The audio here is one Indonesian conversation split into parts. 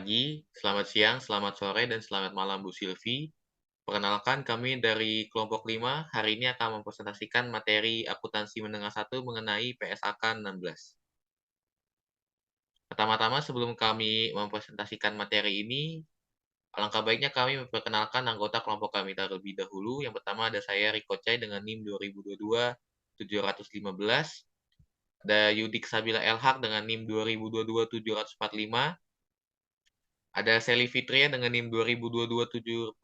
pagi, selamat siang, selamat sore, dan selamat malam Bu Silvi. Perkenalkan kami dari kelompok 5 hari ini akan mempresentasikan materi akuntansi menengah 1 mengenai PSAK 16. Pertama-tama sebelum kami mempresentasikan materi ini, alangkah baiknya kami memperkenalkan anggota kelompok kami terlebih dahulu. Yang pertama ada saya Riko Cai dengan NIM 2022-715, ada Yudik Sabila Elhak dengan NIM 2022-745, ada Sally Fitria dengan NIM 2022-70114,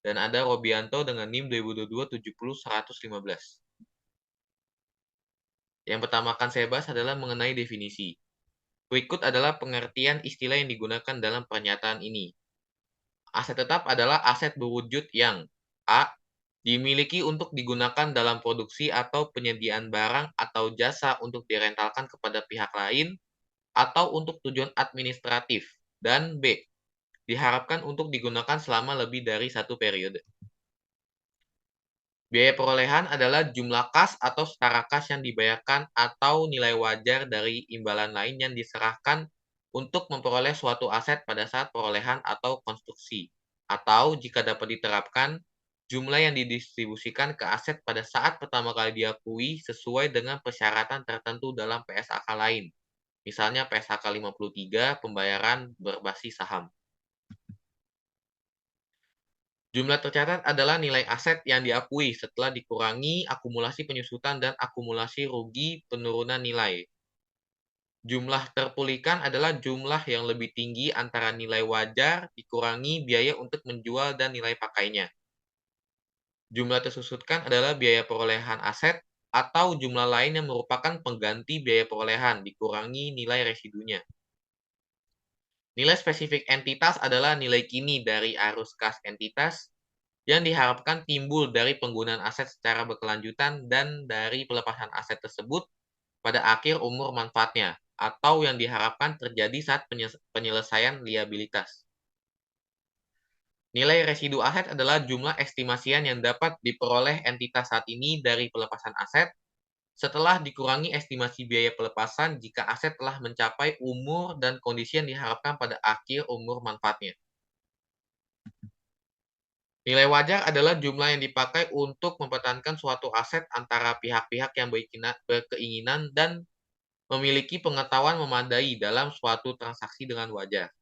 dan ada Robianto dengan NIM 2022-70-115. Yang pertama akan saya bahas adalah mengenai definisi. Berikut adalah pengertian istilah yang digunakan dalam pernyataan ini. Aset tetap adalah aset berwujud yang A. Dimiliki untuk digunakan dalam produksi atau penyediaan barang atau jasa untuk direntalkan kepada pihak lain atau untuk tujuan administratif, dan B. Diharapkan untuk digunakan selama lebih dari satu periode. Biaya perolehan adalah jumlah kas atau setara kas yang dibayarkan atau nilai wajar dari imbalan lain yang diserahkan untuk memperoleh suatu aset pada saat perolehan atau konstruksi. Atau jika dapat diterapkan, jumlah yang didistribusikan ke aset pada saat pertama kali diakui sesuai dengan persyaratan tertentu dalam PSAK lain. Misalnya PSAK 53, pembayaran berbasis saham. Jumlah tercatat adalah nilai aset yang diakui setelah dikurangi akumulasi penyusutan dan akumulasi rugi penurunan nilai. Jumlah terpulihkan adalah jumlah yang lebih tinggi antara nilai wajar dikurangi biaya untuk menjual dan nilai pakainya. Jumlah tersusutkan adalah biaya perolehan aset atau jumlah lain yang merupakan pengganti biaya perolehan dikurangi nilai residunya. Nilai spesifik entitas adalah nilai kini dari arus kas entitas yang diharapkan timbul dari penggunaan aset secara berkelanjutan dan dari pelepasan aset tersebut pada akhir umur manfaatnya, atau yang diharapkan terjadi saat penyelesaian liabilitas. Nilai residu aset adalah jumlah estimasian yang dapat diperoleh entitas saat ini dari pelepasan aset setelah dikurangi estimasi biaya pelepasan jika aset telah mencapai umur dan kondisi yang diharapkan pada akhir umur manfaatnya. Nilai wajar adalah jumlah yang dipakai untuk mempertahankan suatu aset antara pihak-pihak yang berkeinginan dan memiliki pengetahuan memadai dalam suatu transaksi dengan wajar.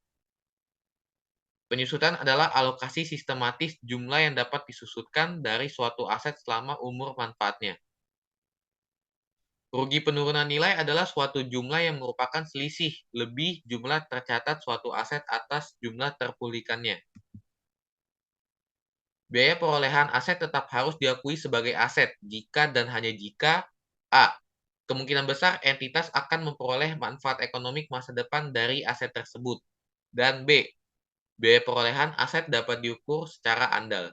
Penyusutan adalah alokasi sistematis jumlah yang dapat disusutkan dari suatu aset selama umur manfaatnya. Rugi penurunan nilai adalah suatu jumlah yang merupakan selisih lebih jumlah tercatat suatu aset atas jumlah terpulihkannya. Biaya perolehan aset tetap harus diakui sebagai aset jika dan hanya jika A. Kemungkinan besar entitas akan memperoleh manfaat ekonomi masa depan dari aset tersebut, dan B. Biaya perolehan aset dapat diukur secara andal.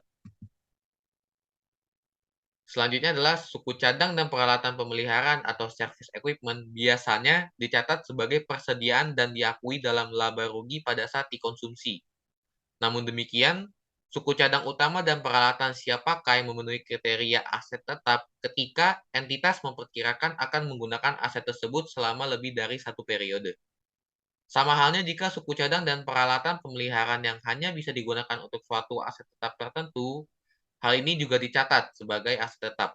Selanjutnya adalah suku cadang dan peralatan pemeliharaan atau service equipment biasanya dicatat sebagai persediaan dan diakui dalam laba rugi pada saat dikonsumsi. Namun demikian, suku cadang utama dan peralatan siap pakai memenuhi kriteria aset tetap ketika entitas memperkirakan akan menggunakan aset tersebut selama lebih dari satu periode. Sama halnya jika suku cadang dan peralatan pemeliharaan yang hanya bisa digunakan untuk suatu aset tetap tertentu, hal ini juga dicatat sebagai aset tetap.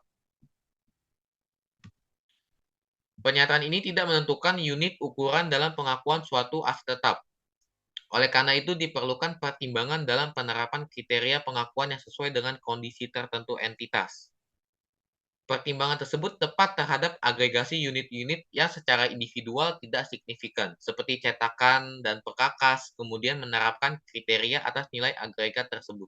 Pernyataan ini tidak menentukan unit ukuran dalam pengakuan suatu aset tetap. Oleh karena itu, diperlukan pertimbangan dalam penerapan kriteria pengakuan yang sesuai dengan kondisi tertentu entitas. Pertimbangan tersebut tepat terhadap agregasi unit-unit yang secara individual tidak signifikan, seperti cetakan dan perkakas, kemudian menerapkan kriteria atas nilai agregat tersebut.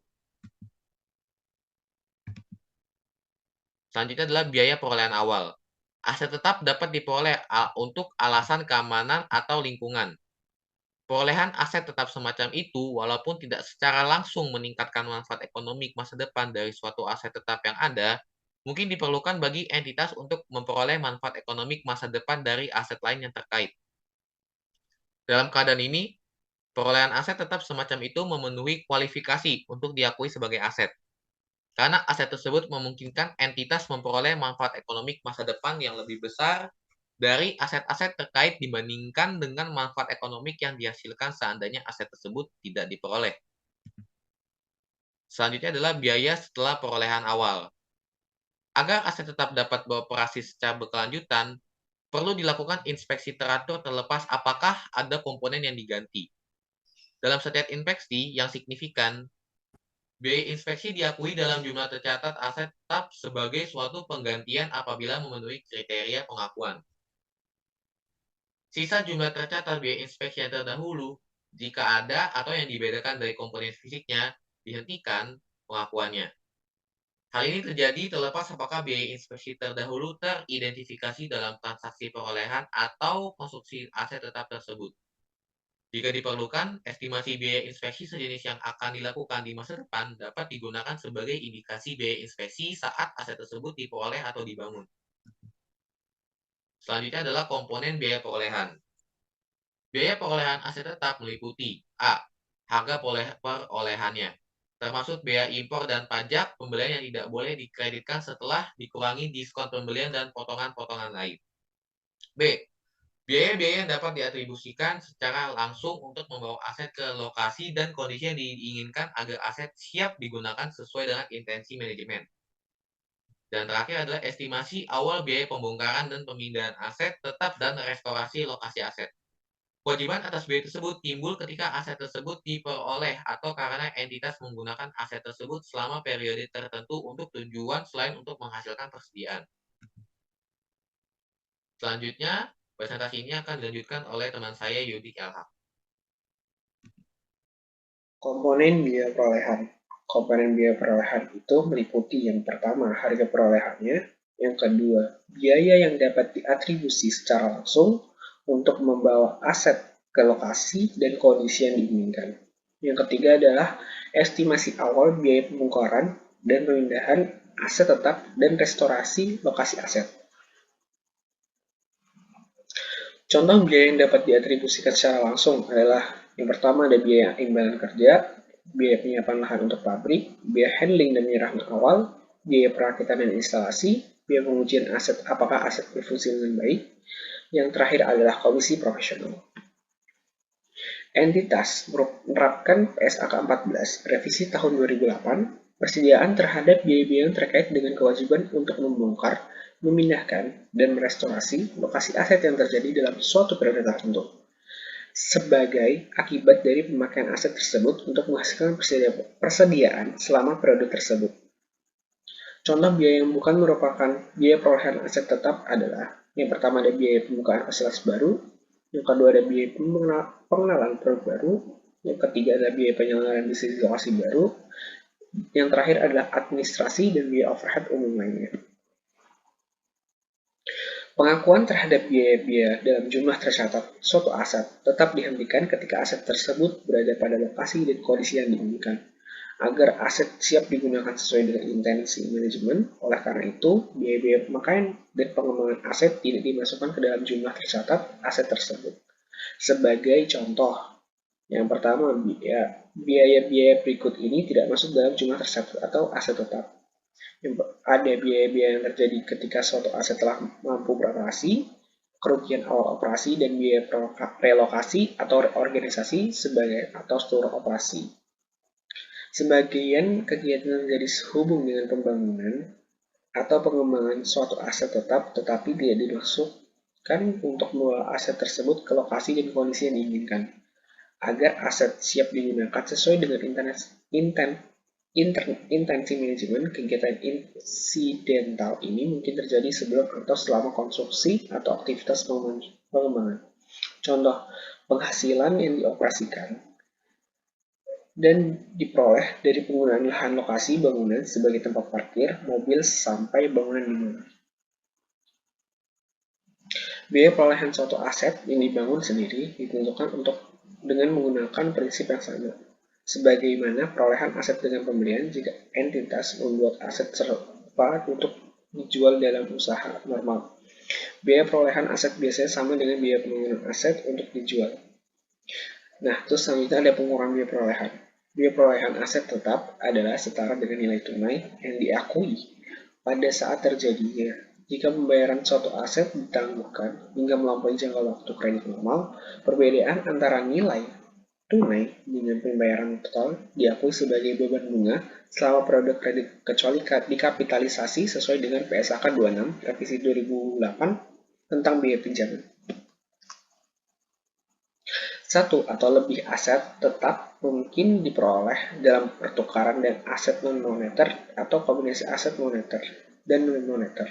Selanjutnya adalah biaya perolehan awal. Aset tetap dapat diperoleh untuk alasan keamanan atau lingkungan. Perolehan aset tetap semacam itu, walaupun tidak secara langsung meningkatkan manfaat ekonomi masa depan dari suatu aset tetap yang ada, mungkin diperlukan bagi entitas untuk memperoleh manfaat ekonomi masa depan dari aset lain yang terkait. Dalam keadaan ini, perolehan aset tetap semacam itu memenuhi kualifikasi untuk diakui sebagai aset. Karena aset tersebut memungkinkan entitas memperoleh manfaat ekonomi masa depan yang lebih besar dari aset-aset terkait dibandingkan dengan manfaat ekonomik yang dihasilkan seandainya aset tersebut tidak diperoleh. Selanjutnya adalah biaya setelah perolehan awal. Agar aset tetap dapat beroperasi secara berkelanjutan, perlu dilakukan inspeksi teratur terlepas apakah ada komponen yang diganti. Dalam setiap inspeksi yang signifikan, biaya inspeksi diakui dalam jumlah tercatat aset tetap sebagai suatu penggantian apabila memenuhi kriteria pengakuan. Sisa jumlah tercatat biaya inspeksi yang terdahulu, jika ada atau yang dibedakan dari komponen fisiknya, dihentikan pengakuannya. Hal ini terjadi terlepas apakah biaya inspeksi terdahulu teridentifikasi dalam transaksi perolehan atau konstruksi aset tetap tersebut. Jika diperlukan, estimasi biaya inspeksi sejenis yang akan dilakukan di masa depan dapat digunakan sebagai indikasi biaya inspeksi saat aset tersebut diperoleh atau dibangun. Selanjutnya adalah komponen biaya perolehan. Biaya perolehan aset tetap meliputi A. Harga perolehannya, termasuk biaya impor dan pajak pembelian yang tidak boleh dikreditkan setelah dikurangi diskon pembelian dan potongan-potongan lain. B. Biaya-biaya yang dapat diatribusikan secara langsung untuk membawa aset ke lokasi dan kondisi yang diinginkan agar aset siap digunakan sesuai dengan intensi manajemen. Dan terakhir adalah estimasi awal biaya pembongkaran dan pemindahan aset tetap dan restorasi lokasi aset. Kewajiban atas biaya tersebut timbul ketika aset tersebut diperoleh atau karena entitas menggunakan aset tersebut selama periode tertentu untuk tujuan selain untuk menghasilkan persediaan. Selanjutnya, presentasi ini akan dilanjutkan oleh teman saya Yudi Elhak. Komponen biaya perolehan. Komponen biaya perolehan itu meliputi yang pertama harga perolehannya, yang kedua biaya yang dapat diatribusi secara langsung untuk membawa aset ke lokasi dan kondisi yang diinginkan. Yang ketiga adalah estimasi awal biaya pembongkaran dan pemindahan aset tetap dan restorasi lokasi aset. Contoh biaya yang dapat diatribusikan secara langsung adalah yang pertama ada biaya imbalan kerja, biaya penyiapan lahan untuk pabrik, biaya handling dan penyerahan awal, biaya perakitan dan instalasi, biaya pengujian aset apakah aset berfungsi dengan baik. Yang terakhir adalah komisi profesional. Entitas menerapkan PSAK 14 revisi tahun 2008 persediaan terhadap biaya-biaya yang terkait dengan kewajiban untuk membongkar, memindahkan, dan merestorasi lokasi aset yang terjadi dalam suatu periode tertentu sebagai akibat dari pemakaian aset tersebut untuk menghasilkan persediaan selama periode tersebut. Contoh biaya yang bukan merupakan biaya perolehan aset tetap adalah yang pertama ada biaya pembukaan fasilitas baru, yang kedua ada biaya pengenalan produk baru, yang ketiga ada biaya penyelenggaraan bisnis lokasi baru, yang terakhir adalah administrasi dan biaya overhead umum lainnya. Pengakuan terhadap biaya-biaya dalam jumlah tercatat suatu aset tetap dihentikan ketika aset tersebut berada pada lokasi dan kondisi yang diinginkan, agar aset siap digunakan sesuai dengan intensi manajemen. Oleh karena itu, biaya-biaya pemakaian dan pengembangan aset tidak dimasukkan ke dalam jumlah tercatat aset tersebut. Sebagai contoh, yang pertama, biaya-biaya berikut ini tidak masuk dalam jumlah tercatat atau aset tetap. Ada biaya-biaya yang terjadi ketika suatu aset telah mampu beroperasi, kerugian awal operasi, dan biaya relokasi atau reorganisasi sebagai atau seluruh operasi. Sebagian kegiatan yang terjadi sehubung dengan pembangunan atau pengembangan suatu aset tetap tetapi tidak dimaksudkan untuk membawa aset tersebut ke lokasi dan kondisi yang diinginkan, agar aset siap digunakan sesuai dengan intensi manajemen. Kegiatan insidental ini mungkin terjadi sebelum atau selama konstruksi atau aktivitas pengembangan. Contoh, penghasilan yang dioperasikan dan diperoleh dari penggunaan lahan lokasi bangunan sebagai tempat parkir mobil sampai bangunan dimulai. Biaya perolehan suatu aset yang dibangun sendiri ditentukan dengan menggunakan prinsip yang sama, sebagaimana perolehan aset dengan pembelian jika entitas membuat aset serupa untuk dijual dalam usaha normal. Biaya perolehan aset biasanya sama dengan biaya pembangunan aset untuk dijual. Nah, terus selanjutnya ada pengurangan biaya perolehan. Biaya perolehan aset tetap adalah setara dengan nilai tunai yang diakui pada saat terjadinya Jika pembayaran suatu aset ditangguhkan hingga melampaui jangka waktu kredit normal, perbedaan antara nilai tunai dengan pembayaran total diakui sebagai beban bunga selama periode kredit kecuali dikapitalisasi sesuai dengan PSAK 26 Revisi 2008 tentang biaya pinjaman. Satu atau lebih aset tetap mungkin diperoleh dalam pertukaran dan aset non-moneter atau kombinasi aset moneter dan non-moneter.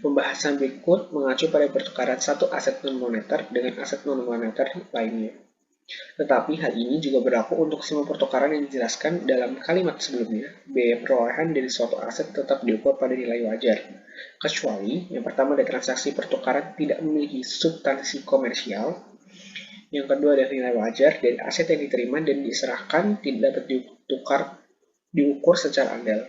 Pembahasan berikut mengacu pada pertukaran satu aset non-moneter dengan aset non-moneter lainnya. Tetapi hal ini juga berlaku untuk semua pertukaran yang dijelaskan dalam kalimat sebelumnya. Biaya perolehan dari suatu aset tetap diukur pada nilai wajar, kecuali yang pertama ada transaksi pertukaran tidak memiliki substansi komersial. Yang kedua adalah nilai wajar dari aset yang diterima dan diserahkan tidak dapat diukur secara andal.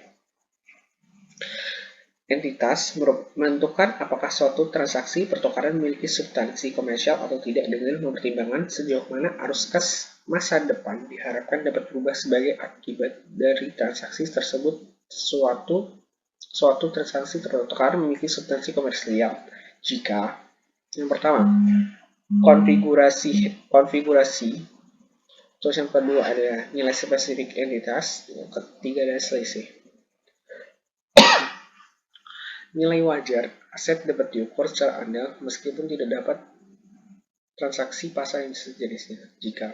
Entitas menentukan apakah suatu transaksi pertukaran memiliki substansi komersial atau tidak dengan mempertimbangkan sejauh mana arus kas masa depan diharapkan dapat berubah sebagai akibat dari transaksi tersebut. Suatu transaksi pertukaran memiliki substansi komersial jika yang pertama konfigurasi. Terus yang kedua ada nilai spesifik entitas, yang ketiga ada selisih. Nilai wajar aset dapat diukur secara andal meskipun tidak dapat transaksi pasar yang sejenisnya jika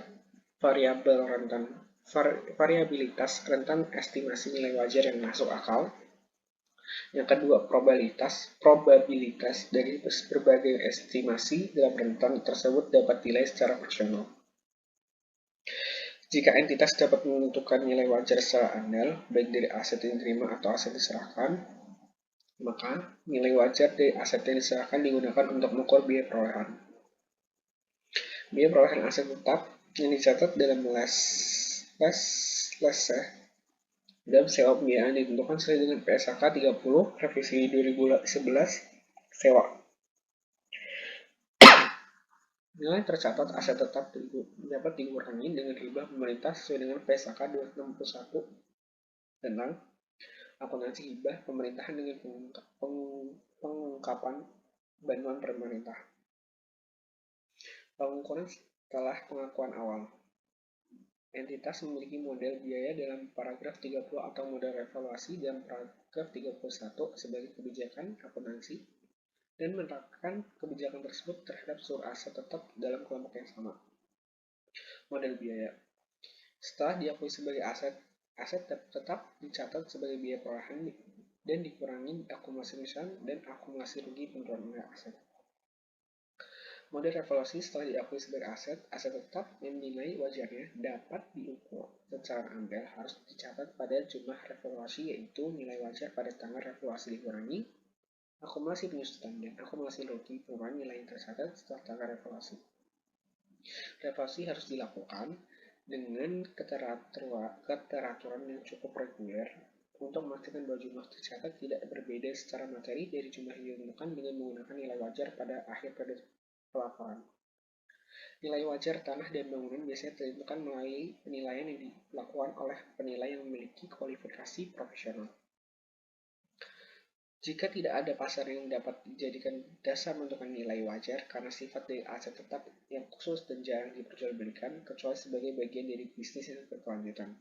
variabilitas rentan estimasi nilai wajar yang masuk akal. Yang kedua, probabilitas dari berbagai estimasi dalam rentan tersebut dapat dinilai secara fungsional. Jika entitas dapat menentukan nilai wajar secara andal, baik dari aset yang diterima atau aset diserahkan, maka nilai wajar dari aset yang diserahkan digunakan untuk mengukur biaya perolehan. Biaya perolehan aset tetap yang dicatat dalam dalam sewa pembiayaan ditentukan sesuai dengan PSAK 30 Revisi 2011 sewa. Nilai tercatat aset tetap dapat dikurangi dengan riba pemerintah sesuai dengan PSAK 261 tentang akuntansi hibah pemerintahan dengan pengungkapan bantuan pemerintah. Pengukuran setelah pengakuan awal. Entitas memiliki model biaya dalam paragraf 30 atau model evaluasi dalam paragraf 31 sebagai kebijakan akuntansi dan menerapkan kebijakan tersebut terhadap seluruh aset tetap dalam kelompok yang sama. Model biaya. Setelah diakui sebagai aset tetap dicatat sebagai biaya perolehan dan dikurangi akumulasi misalnya dan akumulasi rugi penurunan aset. Model evaluasi setelah diakui sebagai aset tetap yang nilai wajarnya dapat diukur secara andal harus dicatat pada jumlah revaluasi yaitu nilai wajar pada tanggal revaluasi dikurangi akumulasi penyusutan dan akumulasi rugi penurunan nilai yang tercatat setelah tanggal revaluasi. Revaluasi harus dilakukan dengan keteraturan yang cukup reguler untuk memastikan bahwa jumlah tercatat tidak berbeda secara materi dari jumlah yang ditentukan dengan menggunakan nilai wajar pada akhir pelaporan. Nilai wajar tanah dan bangunan biasanya ditentukan melalui penilaian yang dilakukan oleh penilai yang memiliki kualifikasi profesional. Jika tidak ada pasar yang dapat dijadikan dasar menentukan nilai wajar karena sifat dari aset tetap yang khusus dan jarang diperjualbelikan kecuali sebagai bagian dari bisnis yang berkelanjutan,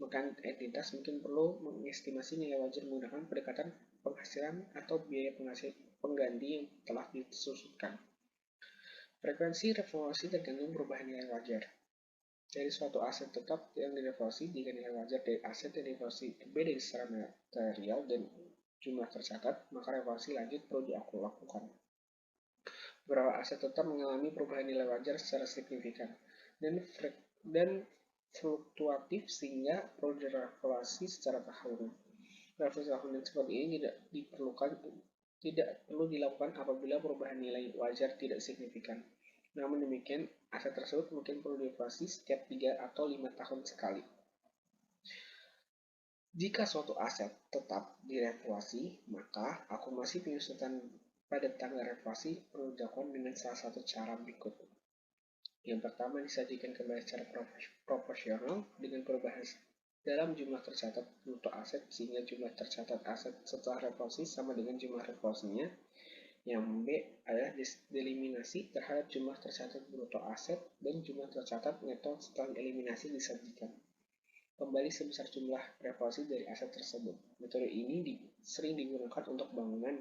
maka entitas mungkin perlu mengestimasi nilai wajar menggunakan pendekatan penghasilan atau biaya pengganti yang telah disusutkan. Frekuensi revaluasi tergantung perubahan nilai wajar dari suatu aset tetap yang direvaluasi. Jika nilai wajar dari aset yang direvaluasi berbeda secara material dan jumlah tercatat, maka revaluasi lanjut perlu dilakukan. Beberapa aset tetap mengalami perubahan nilai wajar secara signifikan dan fluktuatif sehingga perlu direvaluasi secara tahunan. Revaluasi tahunan seperti ini tidak perlu dilakukan apabila perubahan nilai wajar tidak signifikan. Namun demikian, aset tersebut mungkin perlu dievaluasi setiap 3 atau 5 tahun sekali. Jika suatu aset tetap direvaluasi, maka akumulasi penyusutan pada tanggal revaluasi perlu dilakukan dengan salah satu cara berikut. Yang pertama, disajikan kembali secara proporsional dengan perubahan dalam jumlah tercatat untuk aset sehingga jumlah tercatat aset setelah revaluasi sama dengan jumlah revaluasinya. Yang B adalah deliminasi terhadap jumlah tercatat bruto aset dan jumlah tercatat neto setelah eliminasi disajikan kembali sebesar jumlah revaluasi dari aset tersebut. Metode ini sering digunakan untuk bangunan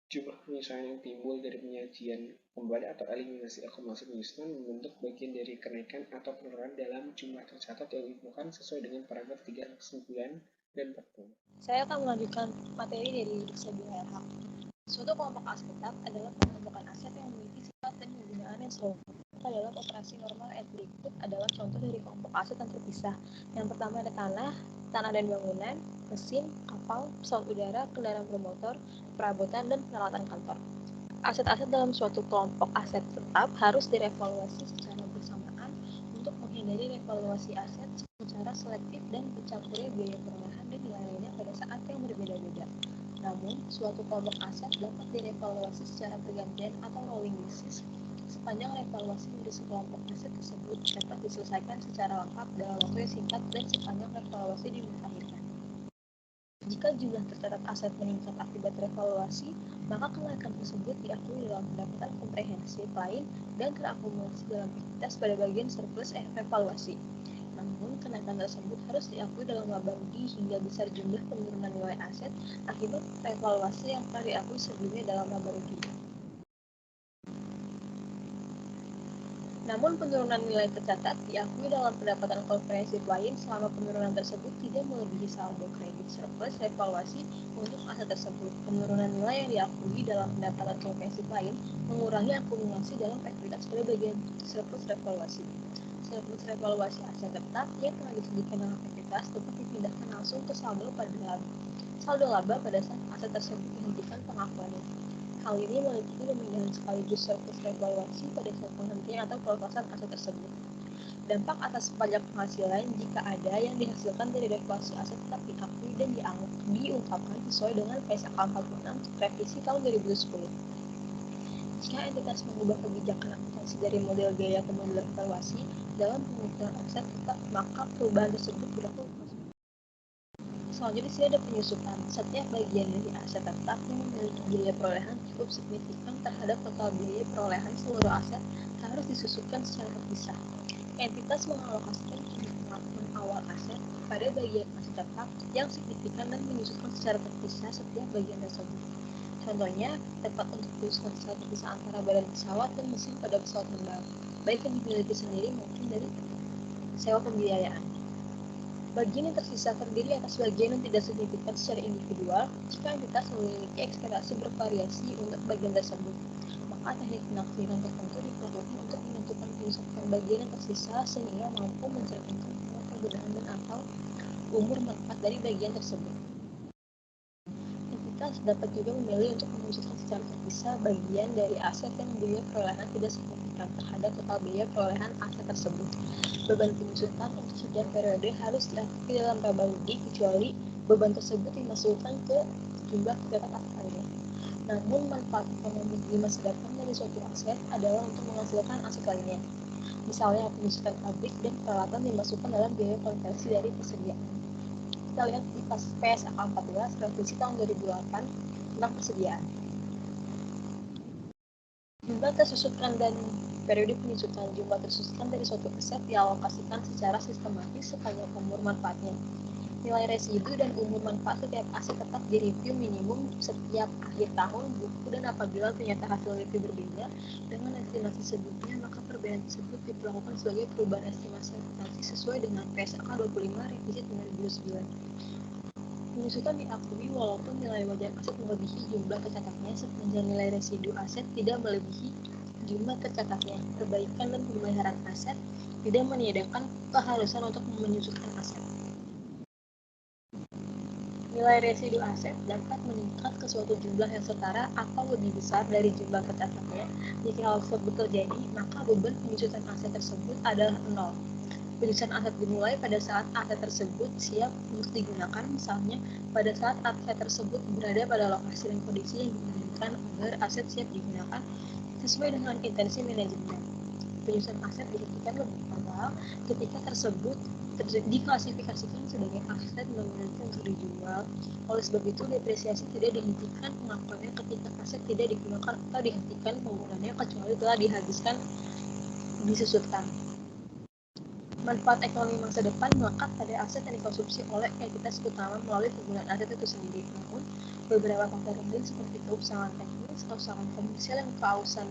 jumlah penyesuaian yang timbul dari penyajian kembali atau eliminasi akumulasi penyusunan membentuk bagian dari kenaikan atau penurunan dalam jumlah tercatat yang ditentukan sesuai dengan paragraf 3 kesimpulan dan 40. Saya akan melanjutkan materi dari Diksi Wilayah Hak. Suatu kelompok aset tetap adalah pengelompokan aset yang memiliki sifat dan penggunaan yang selalu dalam operasi normal. Berikut adalah contoh dari kelompok aset yang terpisah. Yang pertama ada tanah dan bangunan, mesin, kapal, pesawat udara, kendaraan bermotor, perabotan, dan peralatan kantor. Aset-aset dalam suatu kelompok aset tetap harus direvaluasi secara bersamaan untuk menghindari revaluasi aset secara selektif dan bercampurnya biaya perumahan dan nilai lainnya pada saat yang berbeda-beda. Namun, suatu kelompok aset dapat direvaluasi secara bergantian atau rolling basis sepanjang revaluasi dari sekelompok aset tersebut dapat diselesaikan secara lengkap dalam waktu yang singkat dan sepanjang revaluasi dimutakhirkan. Jika jumlah tercatat aset meningkat akibat revaluasi, maka kenaikan tersebut diakui dalam pendapatan komprehensif lain dan terakumulasi dalam ekuitas pada bagian surplus revaluasi. Namun, kenaikan tersebut harus diakui dalam laba rugi hingga besar jumlah penurunan nilai aset akibat revaluasi yang telah diakui sebelumnya dalam laba rugi. Namun, penurunan nilai tercatat diakui dalam pendapatan komprehensif lain selama penurunan tersebut tidak melebihi saldo kredit surplus revaluasi untuk aset tersebut. Penurunan nilai yang diakui dalam pendapatan komprehensif lain mengurangi akumulasi dalam ekuitas pada bagian surplus revaluasi. Surplus revaluasi aset tetap yang telah disebutkan dalam ekuitas dapat dipindahkan langsung ke saldo laba pada saat aset tersebut dihentikan pengakuannya. Hal ini meliputi pemindahan sekaligus surplus revaluasi pada saat penghentian atau pelepasan aset tersebut. Dampak atas pajak penghasilan jika ada yang dihasilkan dari revaluasi aset tetap diakui dan diungkapkan sesuai dengan PSAK 46 revisi tahun 2010. Jika entitas mengubah kebijakan akuntansi dari model biaya ke model revaluasi dalam penghitungan aset tetap, maka perubahan tersebut berlaku. Selanjutnya ada penyusutan. Setiap bagian dari aset tetap yang memiliki biaya perolehan cukup signifikan terhadap total biaya perolehan seluruh aset harus disusupkan secara terpisah. Entitas mengalokasikan penghitungan awal aset pada bagian aset tetap yang signifikan dan menyusupkan secara terpisah setiap bagian tersebut. Contohnya, dapat untuk menyusupkan secara terpisah antara badan pesawat dan mesin pada pesawat terbang, baik yang dimiliki sendiri maupun dari sewa pembiayaan. Bagian yang tersisa terdiri atas bagian yang tidak signifikan secara individual. Jika entitas memiliki ekspektasi bervariasi untuk bagian tersebut, maka teknik penaksiran tertentu diperlukan untuk menentukan penyusupan bagian yang tersisa sehingga mampu mencerminkan penggunaan dan atau umur manfaat dari bagian tersebut. Entitas dapat juga memilih untuk menyusupan secara terpisah bagian dari aset yang biaya perolehan tidak signifikan terhadap total biaya perolehan aset tersebut. Beban penyusutan untuk sekian periode harus diakui dalam laba rugi kecuali beban tersebut dimasukkan ke jumlah tercatat aset lainnya. Namun, manfaat ekonomi di masa depan dari suatu aset adalah untuk menghasilkan aset lainnya. Misalnya, penyusutan pabrik dan peralatan dimasukkan dalam biaya konversi dari persediaan. Kita lihat di PSAK 14 revisi tahun 2008 tentang persediaan. Jumlah tersusupkan dan periode penyusutan. Jumlah tersusupkan dari suatu aset dialokasikan secara sistematis sepanjang umur manfaatnya. Nilai residu dan umur manfaat setiap aset tetap direview minimum setiap akhir tahun buku, dan apabila ternyata hasil review berbeda dengan estimasi sebelumnya, maka perbedaan tersebut diperlakukan sebagai perubahan estimasi akuntansi sesuai dengan PSAK 25 revisi 2009. Penyusutan diakui walaupun nilai wajar aset melebihi jumlah tercatatnya sepanjang nilai residu aset tidak melebihi jumlah tercatatnya. Perbaikan dan pemeliharaan aset tidak meniadakan keharusan untuk menyusutan aset. Nilai residu aset dapat meningkat ke suatu jumlah yang setara atau lebih besar dari jumlah tercatatnya. Jika hal tersebut terjadi, maka beban penyusutan aset tersebut adalah 0. Penyusutan aset dimulai pada saat aset tersebut siap untuk digunakan, misalnya pada saat aset tersebut berada pada lokasi dan kondisi yang dimungkinkan agar aset siap digunakan sesuai dengan intensi manajemen. Penyusutan aset dihentikan lebih awal ketika tersebut diklasifikasikan sebagai aset memiliki untuk dijual. Oleh sebab itu, depresiasi tidak dihentikan pengakuannya ketika aset tidak digunakan atau dihentikan penggunaannya kecuali telah dihabiskan disusutkan. Manfaat ekonomi masa depan melekat pada aset yang dikonsumsi oleh entitas utama melalui penggunaan aset itu sendiri. Namun, beberapa faktor lain seperti keusahaan teknis, keusahaan komersial, dan keausan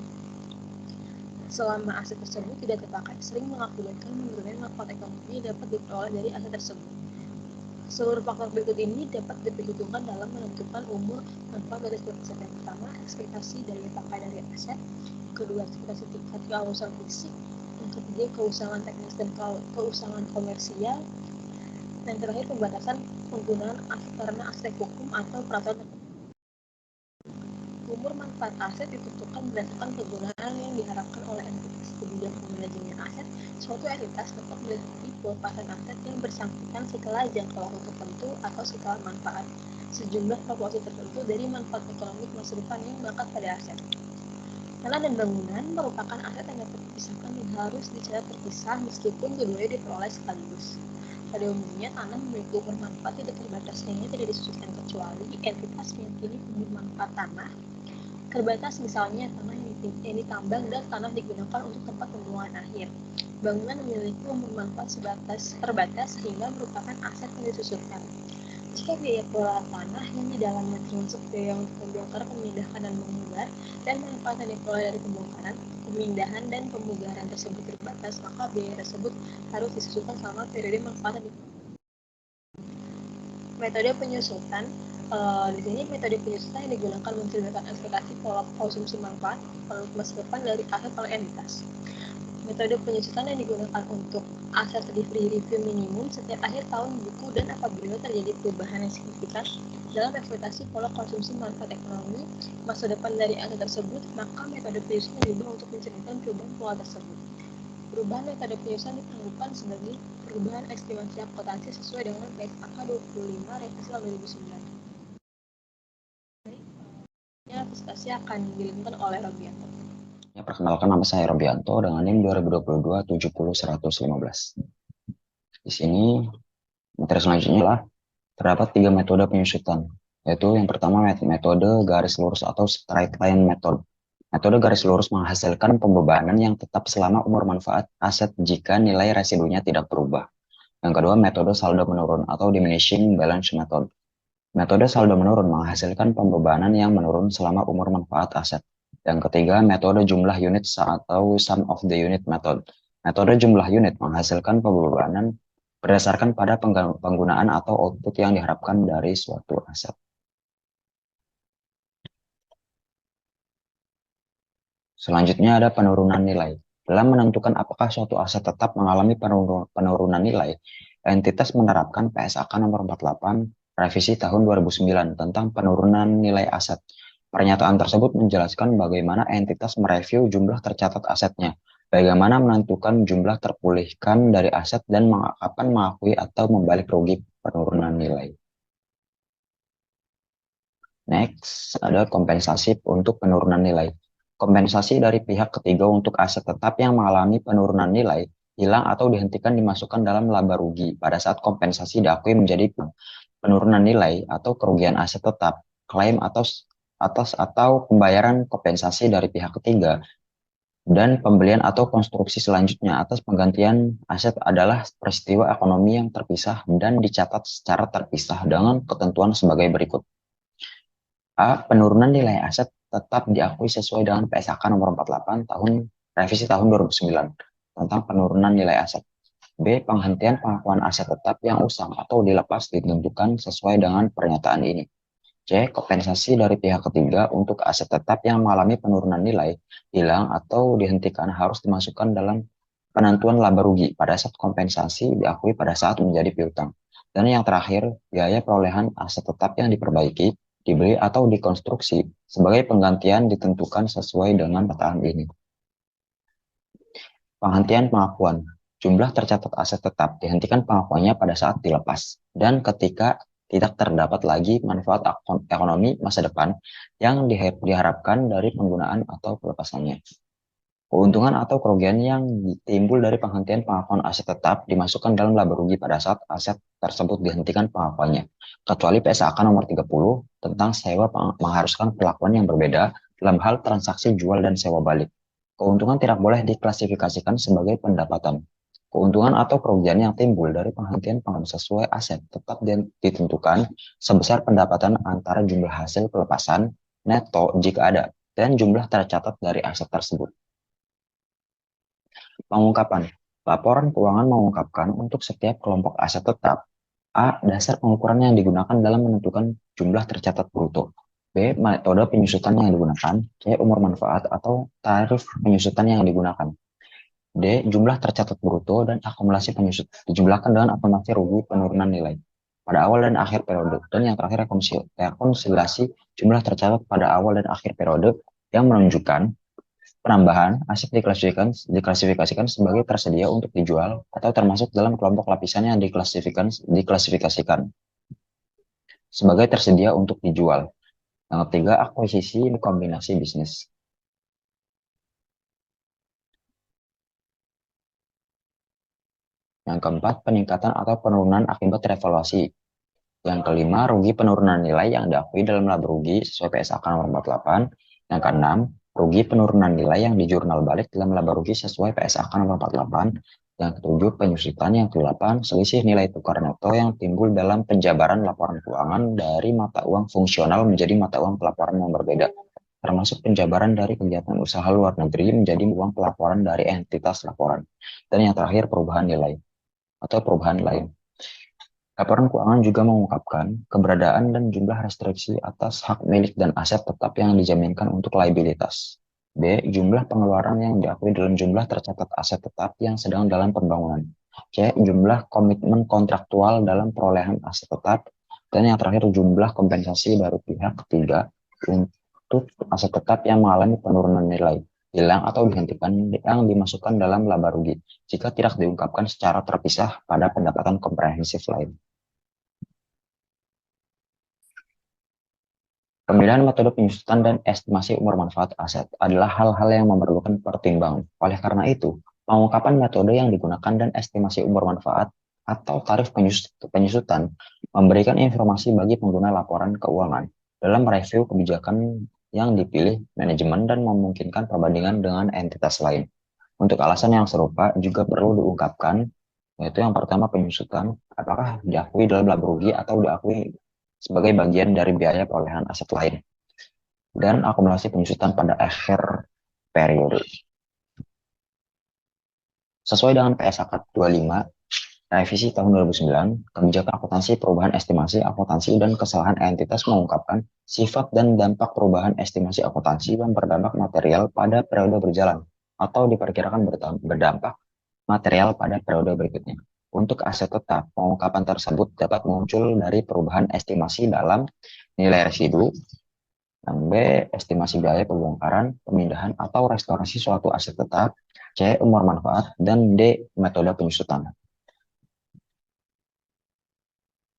selama aset tersebut tidak terpakai sering mengakibatkan menurunnya manfaat ekonomi yang dapat diperoleh dari aset tersebut. Seluruh faktor berikut ini dapat diperhitungkan dalam menentukan umur manfaat dari sebuah aset. Yang pertama, ekspektasi daya pakai dari aset. Kedua, ekspektasi tingkat keausan fisik. Yang ketiga, keusahaan teknis dan keusahaan komersial. Dan terakhir, pembatasan penggunaan aset karena aspek hukum atau peraturan tertentu. Umur manfaat aset ditentukan berdasarkan kegunaan yang diharapkan oleh entitas. Kebijakan manajemen aset, suatu entitas dapat melihat pelepasan aset yang bersangkutan setelah jangka waktu tertentu atau setelah manfaat sejumlah proporsi tertentu dari manfaat ekonomi masa depan yang melekat pada aset. Tanah dan bangunan merupakan aset yang dapat dipisahkan dan harus dicatat terpisah meskipun keduanya diperoleh sekaligus. Pada umumnya, tanah memiliki umur manfaat tidak terbatas sehingga tidak disusutkan kecuali entitas meyakini umur manfaat tanah terbatas, misalnya tanah yang ditambang dan tanah digunakan untuk tempat pembuangan akhir. Bangunan memiliki umur manfaat terbatas sehingga merupakan aset yang disusutkan. Jika biaya pengelolaan tanah yang di dalamnya termasuk biaya untuk membongkar, memindahkan, dan memugar, dan manfaat yang diperoleh dari pembongkaran, pemindahan, dan pemugaran tersebut terbatas, maka biaya tersebut harus disusutkan selama periode manfaat yang diperoleh. Metode penyusutan. Di sini metode penyusutan yang digunakan mencerminkan ekspektasi pola konsumsi manfaat masa depan dari aset oleh entitas. Metode penyusutan yang digunakan untuk aset di free review minimum setiap akhir tahun buku dan apabila terjadi perubahan yang signifikan dalam ekspektasi pola konsumsi manfaat ekonomi masa depan dari aset tersebut, maka metode penyusutan diubah untuk mencerminkan perubahan pola tersebut. Perubahan metode penyusutan ditangguhkan sebagai perubahan estimasi akuntansi sesuai dengan PSAK 25 revisi tahun 2009. Presentasi akan dilakukan oleh Robianto. Ya, perkenalkan, nama saya Robianto dengan NIM 2022 70115. Di sini materi selanjutnya adalah terdapat 3 metode penyusutan, yaitu yang pertama metode garis lurus atau straight line method. Metode garis lurus menghasilkan pembebanan yang tetap selama umur manfaat aset jika nilai residunya tidak berubah. Yang kedua, metode saldo menurun atau diminishing balance method. Metode saldo menurun menghasilkan pembebanan yang menurun selama umur manfaat aset. Yang ketiga, metode jumlah unit atau sum of the unit method. Metode jumlah unit menghasilkan pembebanan berdasarkan pada penggunaan atau output yang diharapkan dari suatu aset. Selanjutnya ada penurunan nilai. Dalam menentukan apakah suatu aset tetap mengalami penurunan nilai, entitas menerapkan PSAK nomor 48 revisi tahun 2009 tentang penurunan nilai aset. Pernyataan tersebut menjelaskan bagaimana entitas mereview jumlah tercatat asetnya, bagaimana menentukan jumlah terpulihkan dari aset, dan kapan mengakui atau membalik rugi penurunan nilai. Next, ada kompensasi untuk penurunan nilai. Kompensasi dari pihak ketiga untuk aset tetap yang mengalami penurunan nilai, hilang atau dihentikan dimasukkan dalam laba rugi pada saat kompensasi diakui menjadi penurunan nilai atau kerugian aset tetap. Klaim atas atau pembayaran kompensasi dari pihak ketiga dan pembelian atau konstruksi selanjutnya atas penggantian aset adalah peristiwa ekonomi yang terpisah dan dicatat secara terpisah dengan ketentuan sebagai berikut. A. Penurunan nilai aset tetap diakui sesuai dengan PSAK nomor 48 revisi tahun 2009 tentang penurunan nilai aset. B. Penghentian pengakuan aset tetap yang usang atau dilepas ditentukan sesuai dengan pernyataan ini. C. Kompensasi dari pihak ketiga untuk aset tetap yang mengalami penurunan nilai, hilang atau dihentikan harus dimasukkan dalam penentuan laba rugi pada saat kompensasi diakui pada saat menjadi piutang. Dan yang terakhir, biaya perolehan aset tetap yang diperbaiki, dibeli atau dikonstruksi sebagai penggantian ditentukan sesuai dengan pernyataan ini. Penghentian pengakuan. Jumlah tercatat aset tetap dihentikan pengakuannya pada saat dilepas dan ketika tidak terdapat lagi manfaat ekonomi masa depan yang diharapkan dari penggunaan atau pelepasannya. Keuntungan atau kerugian yang timbul dari penghentian pengakuan aset tetap dimasukkan dalam laba rugi pada saat aset tersebut dihentikan pengakuannya. Kecuali PSAK nomor 30 tentang sewa mengharuskan perlakuan yang berbeda dalam hal transaksi jual dan sewa balik. Keuntungan tidak boleh diklasifikasikan sebagai pendapatan. Keuntungan atau kerugian yang timbul dari penghentian pengakuan sesuai aset tetap ditentukan sebesar pendapatan antara jumlah hasil pelepasan neto jika ada dan jumlah tercatat dari aset tersebut. Pengungkapan. Laporan keuangan mengungkapkan untuk setiap kelompok aset tetap. A. Dasar pengukuran yang digunakan dalam menentukan jumlah tercatat bruto. B. Metode penyusutan yang digunakan. C. Umur manfaat atau tarif penyusutan yang digunakan. D. Jumlah tercatat bruto dan akumulasi penyusut dijumlahkan dengan akumulasi rugi penurunan nilai pada awal dan akhir periode. Dan yang terakhir rekonsiliasi jumlah tercatat pada awal dan akhir periode yang menunjukkan penambahan aset diklasifikasikan sebagai tersedia untuk dijual atau termasuk dalam kelompok lapisan yang diklasifikasikan sebagai tersedia untuk dijual. Yang ketiga, akuisisi kombinasi bisnis. Yang keempat, peningkatan atau penurunan akibat revaluasi. Yang kelima, rugi penurunan nilai yang diakui dalam laba rugi sesuai PSAK nomor 48. Yang keenam, rugi penurunan nilai yang dijurnal balik dalam laba rugi sesuai PSAK nomor 48. Yang ketujuh, penyusutan. Yang kedelapan, selisih nilai tukar neto yang timbul dalam penjabaran laporan keuangan dari mata uang fungsional menjadi mata uang pelaporan yang berbeda, termasuk penjabaran dari kegiatan usaha luar negeri menjadi uang pelaporan dari entitas laporan. Dan yang terakhir, perubahan nilai atau perubahan lain. Laporan keuangan juga mengungkapkan keberadaan dan jumlah restriksi atas hak milik dan aset tetap yang dijaminkan untuk liabilitas. B. Jumlah pengeluaran yang diakui dalam jumlah tercatat aset tetap yang sedang dalam pembangunan. C. Jumlah komitmen kontraktual dalam perolehan aset tetap. Dan yang terakhir, jumlah kompensasi dari pihak ketiga untuk aset tetap yang mengalami penurunan nilai, hilang atau dihentikan yang dimasukkan dalam laba rugi jika tidak diungkapkan secara terpisah pada pendapatan komprehensif lain. Pemilihan metode penyusutan dan estimasi umur manfaat aset adalah hal-hal yang memerlukan pertimbangan. Oleh karena itu, pengungkapan metode yang digunakan dan estimasi umur manfaat atau tarif penyusutan memberikan informasi bagi pengguna laporan keuangan dalam mereview kebijakan yang dipilih manajemen dan memungkinkan perbandingan dengan entitas lain. Untuk alasan yang serupa juga perlu diungkapkan, yaitu yang pertama penyusutan, apakah diakui dalam laba rugi atau diakui sebagai bagian dari biaya perolehan aset lain, dan akumulasi penyusutan pada akhir periode. Sesuai dengan PSAK 25, revisi tahun 2009, kebijakan akuntansi perubahan estimasi akuntansi dan kesalahan entitas mengungkapkan sifat dan dampak perubahan estimasi akuntansi yang berdampak material pada periode berjalan atau diperkirakan berdampak material pada periode berikutnya. Untuk aset tetap, pengungkapan tersebut dapat muncul dari perubahan estimasi dalam nilai residu, yang B, estimasi biaya pembongkaran, pemindahan, atau restorasi suatu aset tetap, C, umur manfaat, dan D, metode penyusutan.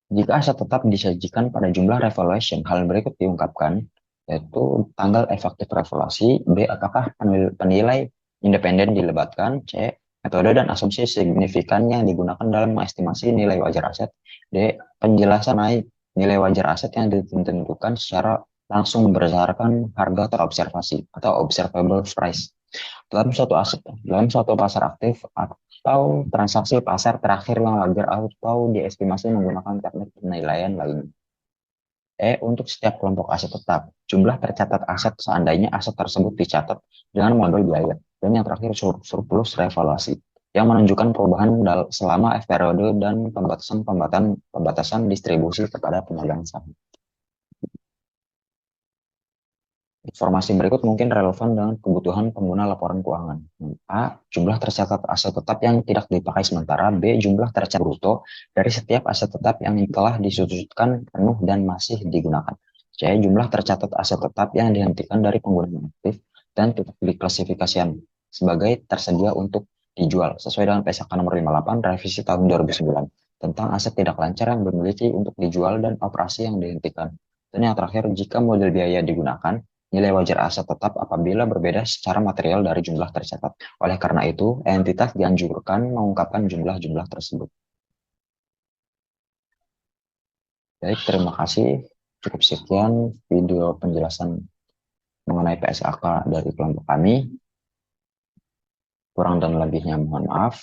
Jika aset tetap disajikan pada jumlah revaluation, hal berikut diungkapkan, yaitu tanggal efektif revaluasi, B, apakah penilai independen dilibatkan, C, metode dan asumsi signifikan yang digunakan dalam mengestimasi nilai wajar aset, D, penjelasan nilai wajar aset yang ditentukan secara langsung berdasarkan harga terobservasi atau observable price dalam suatu pasar aktif atau transaksi pasar terakhir yang wajar atau diestimasi menggunakan teknik penilaian lain. Untuk setiap kelompok aset tetap, jumlah tercatat aset seandainya aset tersebut dicatat dengan model biaya. Dan yang terakhir, surplus revaluasi, yang menunjukkan perubahan selama periode dan pembatasan distribusi kepada pemegang saham. Informasi berikut mungkin relevan dengan kebutuhan pengguna laporan keuangan. A. Jumlah tercatat aset tetap yang tidak dipakai sementara. B. Jumlah tercatat bruto dari setiap aset tetap yang telah disusutkan penuh dan masih digunakan. C. Jumlah tercatat aset tetap yang dihentikan dari penggunaan aktif dan tidak diklasifikasikan sebagai tersedia untuk dijual sesuai dengan PSAK nomor 58 revisi tahun 2009 tentang aset tidak lancar yang dimiliki untuk dijual dan operasi yang dihentikan. Dan yang terakhir, jika model biaya digunakan, Nilai wajar aset tetap apabila berbeda secara material dari jumlah tercatat. Oleh karena itu, entitas dianjurkan mengungkapkan jumlah-jumlah tersebut. Baik, terima kasih. Cukup sekian video penjelasan mengenai PSAK dari kelompok kami. Kurang dan lebihnya mohon maaf.